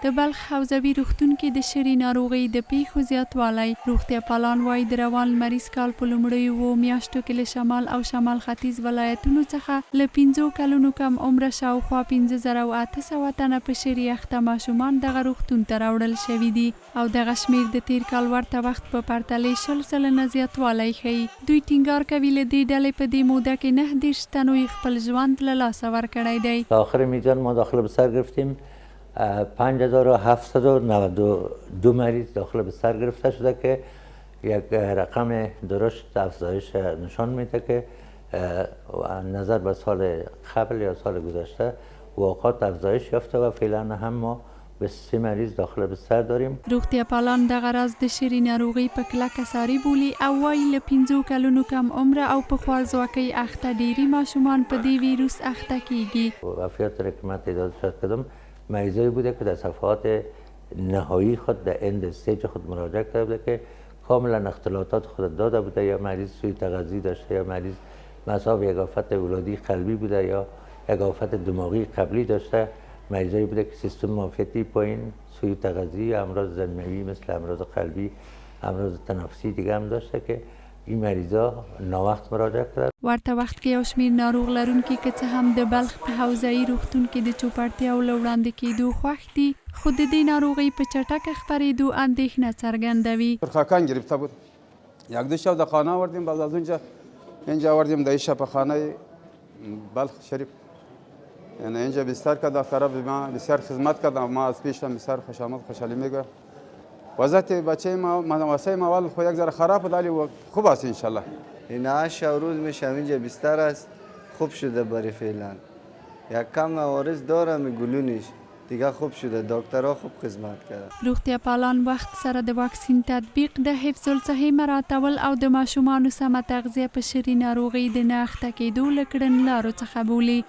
دبلخ حوزوي روغتون کې د شری ناروغۍ د پیښو زیاتوالی. روغتیا پالان وايي د روان لمریزکال په لومړیو میاشتو کې له شمال او شمال ختیځ ولایتونو څخه له 5 کلونو کم عمره شاوخوا 5800 تنه په شری اخته ماشومان دغه روغتون ته راوړل شوي دي او دغه شمیر د تیر کال ورته وخت په پرتله 10 سلنه زیاتوالی ښیي. دوی ټینګار کوي له دې ډلې په دې موده کې 9 تنو خپل ژوند له لاسه ورکړی دی. آخر میزان ما داخل بستر گرفتیم 5792 مریض داخل بستر گرفته شده که یک رقم درشت افزایش نشان میده که نظر به سال قبل یا سال گذشته واقعات افزایش یافته و فعلا هم ما به 3 مریض داخل بستر داریم. روغتیا پالان دغه راز د شری ناروغۍ په کلکه ساري بولي او وايي له 5 کلونو کم عمره او په خوارځواکۍ اخته ډیری ماشومان په دې ویروس اخته کیږي. وفیات را که من تعداد شد کدام مریضایی بوده که در صفحات نهایی خود در اند استیج خود مراجعه کرده بوده که کاملا اختلالات خود داده بوده، یا مریض سوی تغذی داشته، یا مریض مصاب یک آفت ولادی قلبی بوده یا یک آفت دماغی قبلی داشته. مریضایی بوده که سیستم معافیتی پایین، سوی تغذی، امراض زنجوی مثل امراض قلبی، امراض تنفسی دیگه هم داشته که این مریضا ناوخت مراجعه کړل. ورته وخت کې یو شمیر ناروغ لرونکي که څه هم د بلخ په حوزوي روغتون کې د چوپړتیاو له وړاندې کېدو خوښ دي، خو د دې ناروغۍ په چټکه خپرېدو اندېښنه څرګندوي. خاکان گرفته بود. یک دو شب در خانه آوردیم، بعد از اینجا آوردیم در شفاخانه بلخ شریف. یعنی اینجا بستر کرد، دکترها به ما بسیار خدمت کرد، ما از پیش بسیار خوشحالی میگم. وضعیت بچه ما واسه ما اول خو یک ذره خراب بود ولی خوب است ان شاء الله. این 8 روز میشم اینجا بستر است، خوب شده برای فعلا. یک کم عارض دارم گلونیش دیگه خوب شده، دکترها خوب خدمت کردن. روغتیا پالان وخت سره د واکسین تطبیق د حفظ الصحې مراعاتول او د ماشومانو سمه تغذیه په شری ناروغۍ د نه اخته کېدو له کړنلارو څخه بولي.